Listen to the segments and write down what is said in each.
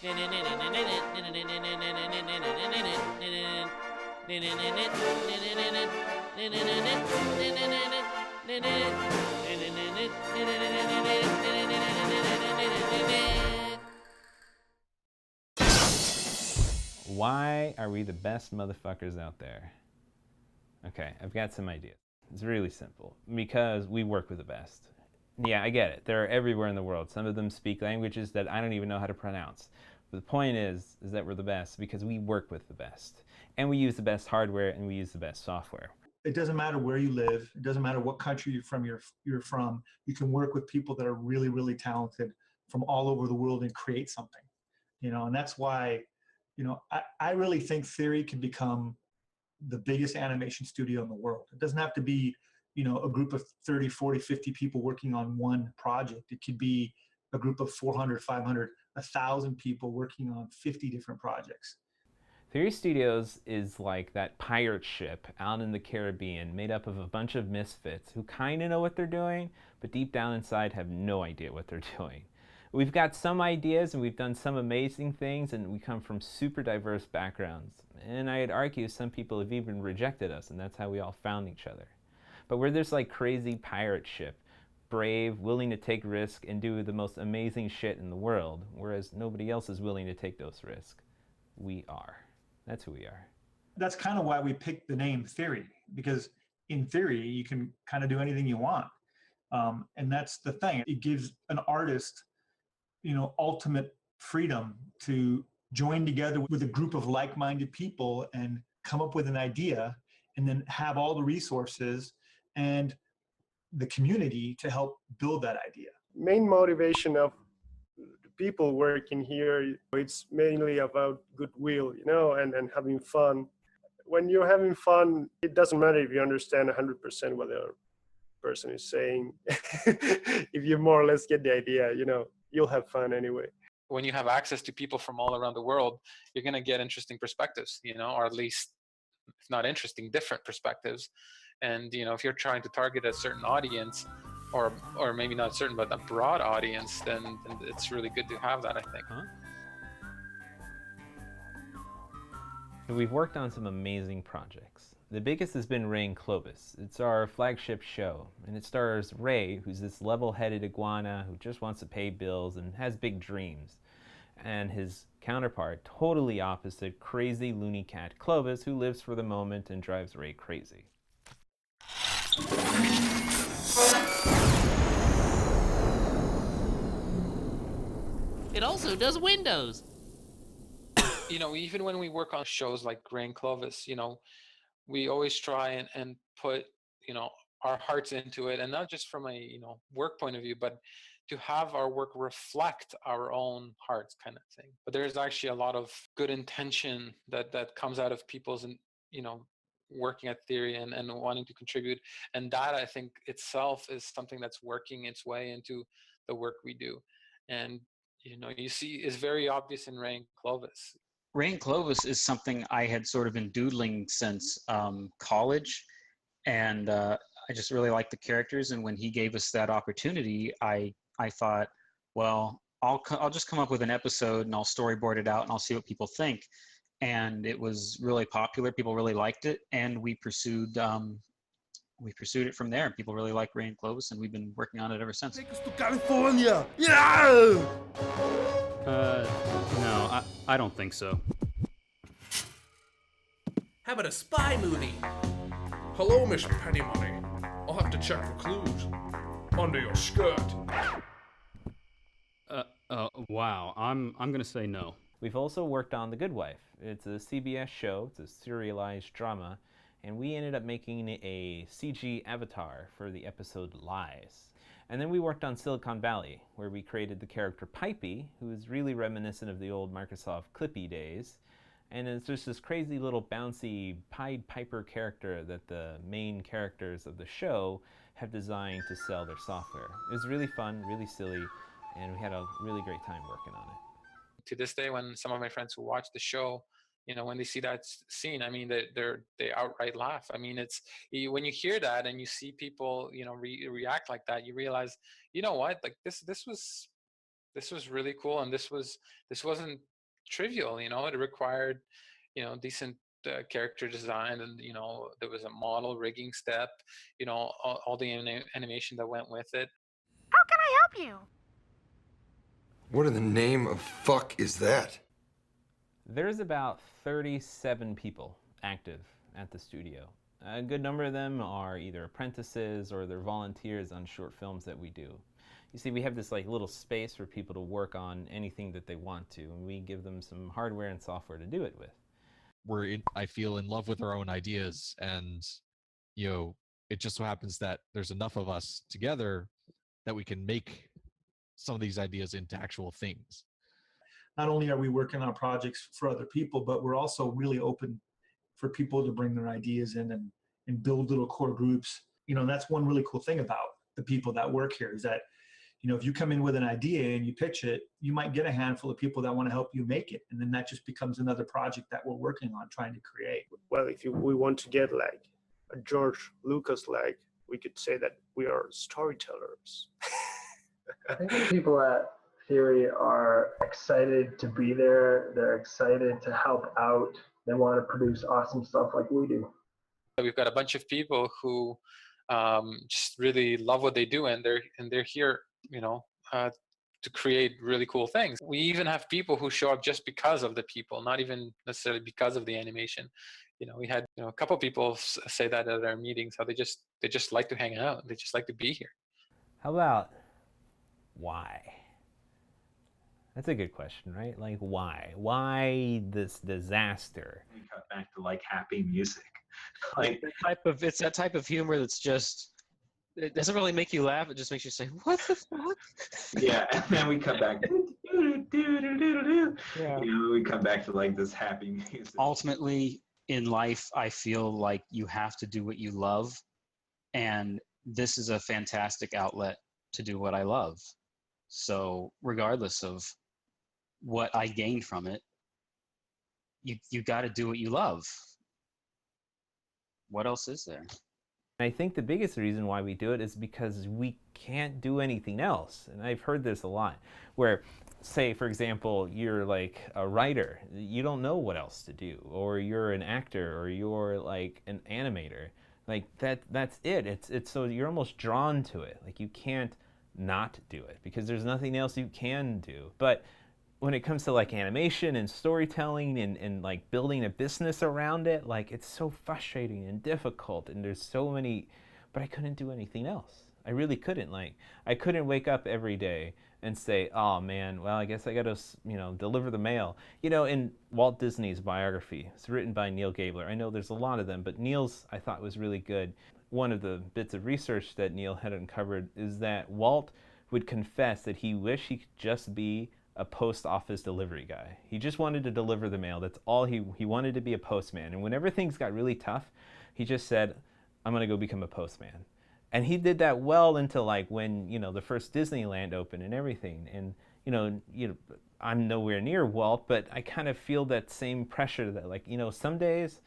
Why are we the best motherfuckers out there? Okay, I've got some ideas. It's really simple. Because we work with the best. Yeah, I get it. They're everywhere in the world. Some of them speak languages that I don't even know how to pronounce. But the point is that we're the best because we work with the best. And we use the best hardware and we use the best software. It doesn't matter where you live. It doesn't matter what country you're from. You can work with people that are really, really talented from all over the world and create something. And that's why, I really think Theory can become the biggest animation studio in the world. It doesn't have to be, a group of 30, 40, 50 people working on one project. It could be a group of 400, 500, 1,000 people working on 50 different projects. Theory Studios is like that pirate ship out in the Caribbean made up of a bunch of misfits who kind of know what they're doing, but deep down inside have no idea what they're doing. We've got some ideas and we've done some amazing things, and we come from super diverse backgrounds. And I'd argue some people have even rejected us, and that's how we all found each other. But we're this like crazy pirate ship, brave, willing to take risks and do the most amazing shit in the world, whereas nobody else is willing to take those risks. We are. That's who we are. That's kind of why we picked the name Theory, because in theory, you can kind of do anything you want. And that's the thing. It gives an artist, ultimate freedom to join together with a group of like-minded people and come up with an idea, and then have all the resources and the community to help build that idea. Main motivation of people working here, it's mainly about goodwill, and having fun. When you're having fun, it doesn't matter if you understand 100% what the other person is saying. If you more or less get the idea, you'll have fun anyway. When you have access to people from all around the world, you're going to get interesting perspectives, or at least, if not interesting, different perspectives. And, if you're trying to target a certain audience, or maybe not certain, but a broad audience, then it's really good to have that, I think. We've worked on some amazing projects. The biggest has been Ray and Clovis. It's our flagship show, and it stars Ray, who's this level-headed iguana who just wants to pay bills and has big dreams, and his counterpart, totally opposite, crazy loony cat Clovis, who lives for the moment and drives Ray crazy. It also does windows. Even when we work on shows like Ray and Clovis, we always try and put, our hearts into it, and not just from a, work point of view, but to have our work reflect our own hearts, kind of thing. But there's actually a lot of good intention that comes out of people's, working at Theory and wanting to contribute. And that, I think, itself is something that's working its way into the work we do. And, you see is very obvious in Ray and Clovis. Ray and Clovis is something I had sort of been doodling since college. And I just really liked the characters. And when he gave us that opportunity, I thought, well, I'll just come up with an episode and I'll storyboard it out and I'll see what people think. And it was really popular. People really liked it, and we pursued it from there. People really like Ray and Clovis, and we've been working on it ever since. Take us to California! Yeah! No, I don't think so. How about a spy movie? Hello, Miss Pennymoney. I'll have to check for clues. Under your skirt. Wow. I'm gonna say no. We've also worked on The Good Wife. It's a CBS show, it's a serialized drama, and we ended up making a CG avatar for the episode Lies. And then we worked on Silicon Valley, where we created the character Pipey, who is really reminiscent of the old Microsoft Clippy days. And it's just this crazy little bouncy Pied Piper character that the main characters of the show have designed to sell their software. It was really fun, really silly, and we had a really great time working on it. To this day, when some of my friends who watch the show, when they see that scene, I mean, they outright laugh. I mean, when you hear that and you see people, react like that, you realize, what, like this was really cool, and this wasn't trivial. It required decent character design, and there was a model rigging step, all the animation that went with it. How can I help you? What in the name of fuck is that? There's about 37 people active at the studio. A good number of them are either apprentices or they're volunteers on short films that we do. You see, we have this like little space for people to work on anything that they want to, and we give them some hardware and software to do it with. I feel in love with our own ideas, and it just so happens that there's enough of us together that we can make some of these ideas into actual things. Not only are we working on projects for other people, but we're also really open for people to bring their ideas in and build little core groups. That's one really cool thing about the people that work here is that, if you come in with an idea and you pitch it, you might get a handful of people that want to help you make it. And then that just becomes another project that we're working on trying to create. Well, if we want to get like a George Lucas, like we could say that we are storytellers. I think the people at Theory are excited to be there. They're excited to help out. They want to produce awesome stuff like we do. We've got a bunch of people who just really love what they do, and they're here, to create really cool things. We even have people who show up just because of the people, not even necessarily because of the animation. We had a couple people say that at our meetings, how they just like to hang out. They just like to be here. How about why? That's a good question, right? Like, why? Why this disaster? We cut back to like happy music. Like It's that type of humor that's just, it doesn't really make you laugh. It just makes you say, "What the fuck?" Yeah, and then we come back. Yeah. We come back to like this happy music. Ultimately, in life, I feel like you have to do what you love, and this is a fantastic outlet to do what I love. So regardless of what I gain from it, you got to do what you love. What else is there? I think the biggest reason why we do it is because we can't do anything else. And I've heard this a lot, where, say, for example, you're like a writer, you don't know what else to do, or you're an actor, or you're like an animator. Like that's it. It's so you're almost drawn to it. Like you can't not do it because there's nothing else you can do. But when it comes to like animation and storytelling and like building a business around it, like it's so frustrating and difficult, and there's so many, but I couldn't do anything else. I really couldn't. Like I couldn't wake up every day and say, oh man, well, I guess I gotta, deliver the mail. In Walt Disney's biography, it's written by Neil Gabler. I know there's a lot of them, but Neil's I thought was really good. One of the bits of research that Neil had uncovered is that Walt would confess that he wished he could just be a post office delivery guy. He just wanted to deliver the mail. That's all he wanted to be a postman. And whenever things got really tough, he just said, I'm gonna go become a postman. And he did that well until like when, the first Disneyland opened and everything. And, I'm nowhere near Walt, but I kind of feel that same pressure that like, some days,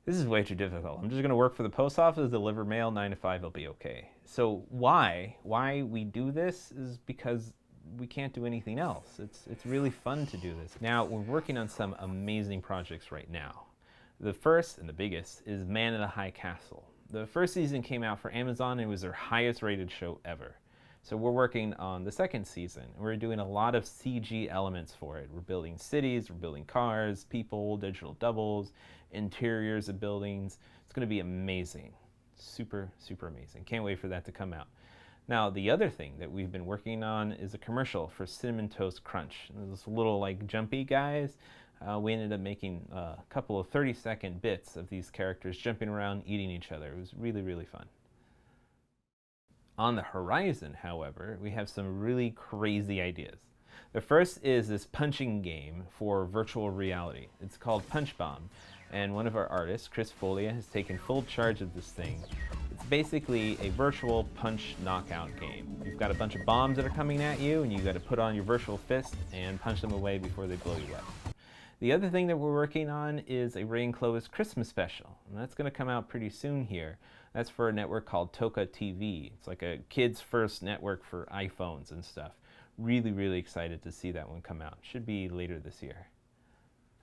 this is way too difficult. I'm just gonna work for the post office, deliver mail, 9 to 5, it'll be okay. So why we do this is because we can't do anything else. It's really fun to do this. Now, we're working on some amazing projects right now. The first and the biggest is Man in a High Castle. The first season came out for Amazon, and it was their highest rated show ever. So we're working on the second season. We're doing a lot of CG elements for it. We're building cities, we're building cars, people, digital doubles, interiors of buildings. It's gonna be amazing. Super, super amazing. Can't wait for that to come out. Now, the other thing that we've been working on is a commercial for Cinnamon Toast Crunch. Those little like jumpy guys. We ended up making a couple of 30-second bits of these characters jumping around, eating each other. It was really, really fun. On the horizon, however, we have some really crazy ideas. The first is this punching game for virtual reality. It's called Punch Bomb, and one of our artists, Chris Folia, has taken full charge of this thing. It's basically a virtual punch knockout game. You've got a bunch of bombs that are coming at you, and you've got to put on your virtual fist and punch them away before they blow you up. The other thing that we're working on is a Ray and Clovis Christmas special, and that's going to come out pretty soon here. That's for a network called Toka TV. It's like a kids' first network for iPhones and stuff. Really, really excited to see that one come out. Should be later this year.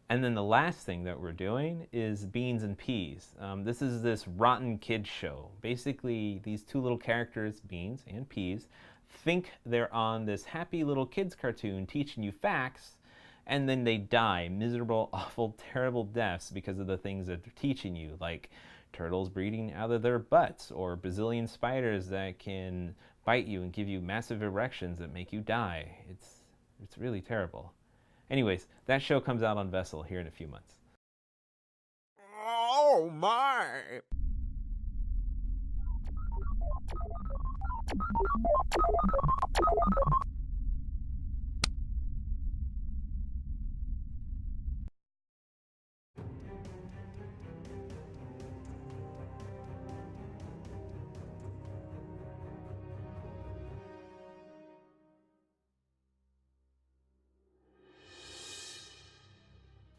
And then the last thing that we're doing is Beans and Peas. This is this rotten kids show. Basically, these two little characters, Beans and Peas, think they're on this happy little kids cartoon teaching you facts, and then they die miserable, awful, terrible deaths because of the things that they're teaching you, like turtles breeding out of their butts, or bazillion spiders that can bite you and give you massive erections that make you die. It's really terrible. Anyways, that show comes out on Vessel here in a few months. Oh my!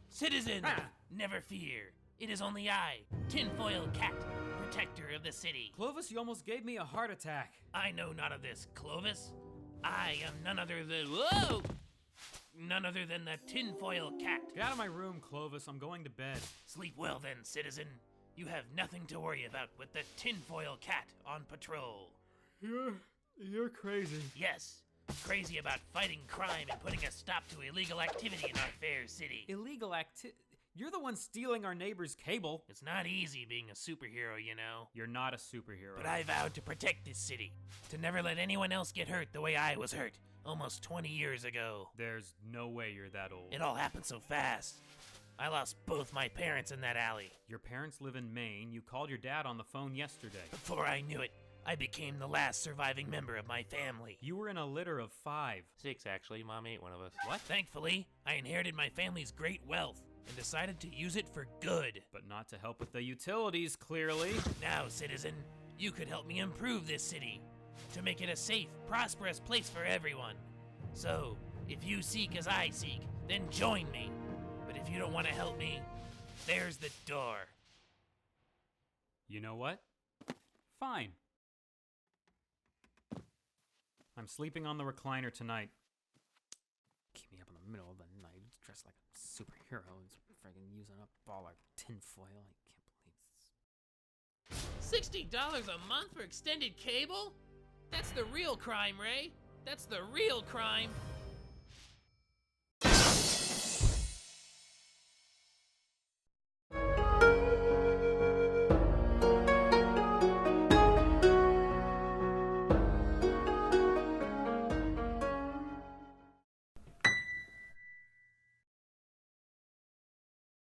Citizen, never fear. It is only I, Tinfoil Cat, protector of the city. Clovis, you almost gave me a heart attack. I know not of this, Clovis. I am none other than... Whoa! None other than the Tinfoil Cat. Get out of my room, Clovis. I'm going to bed. Sleep well then, citizen. You have nothing to worry about with the Tinfoil Cat on patrol. You're crazy. Yes. Crazy about fighting crime and putting a stop to illegal activity in our fair city. Illegal activity? You're the one stealing our neighbor's cable. It's not easy being a superhero, you know. You're not a superhero. But I vowed to protect this city, to never let anyone else get hurt the way I was hurt almost 20 years ago. There's no way you're that old. It all happened so fast. I lost both my parents in that alley. Your parents live in Maine. You called your dad on the phone yesterday. Before I knew it, I became the last surviving member of my family. You were in a litter of 5. 6, actually. Mom ate one of us. What? Thankfully, I inherited my family's great wealth and decided to use it for good. But not to help with the utilities, clearly. Now, citizen, you could help me improve this city, to make it a safe, prosperous place for everyone. So, if you seek as I seek, then join me. But if you don't want to help me, there's the door. You know what? Fine. I'm sleeping on the recliner tonight. Keep me up in the middle of the night, dressed like a superhero, and friggin' using up all our tinfoil. I can't believe $60 this. a month for extended cable? That's the real crime, Ray. That's the real crime.